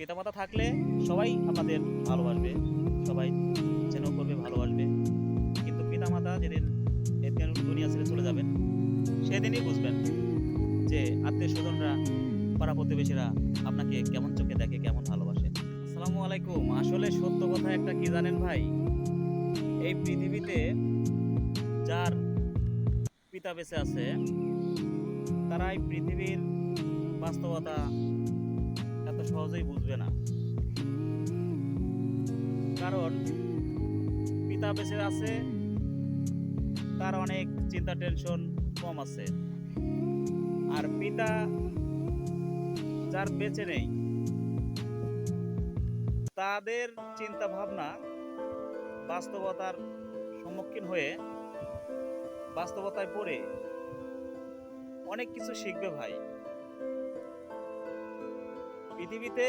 পিতামাতা থাকলে সবাই আপনাদের ভালোবাসবে, সবাই স্নেহ করবে, ভালোবাসবে। কিন্তু পিতামাতা যেদিন এই দুনিয়া ছেড়ে চলে যাবেন, সেদিনই বুঝবেন যে আত্মীয় স্বজনরা, পাড়া প্রতিবেশীরা আপনাকে কেমন চোখে দেখে, কেমন ভালোবাসে। আসসালামু আলাইকুম। আসলে সত্য কথা একটা কি জানেন ভাই, এই পৃথিবীতে যার পিতা বেঁচে আছে তারা এই পৃথিবীর বাস্তবতা এত সহজেই বুঝবে না। কারণ পিতা বেঁচে আছে, তার অনেক চিন্তা টেনশন কম আছে। আর পিতা যার বেঁচে নেই, তাদের চিন্তা ভাবনা বাস্তবতার সম্মুখীন হয়ে, বাস্তবতায় পড়ে অনেক কিছু শিখবে ভাই। পৃথিবীতে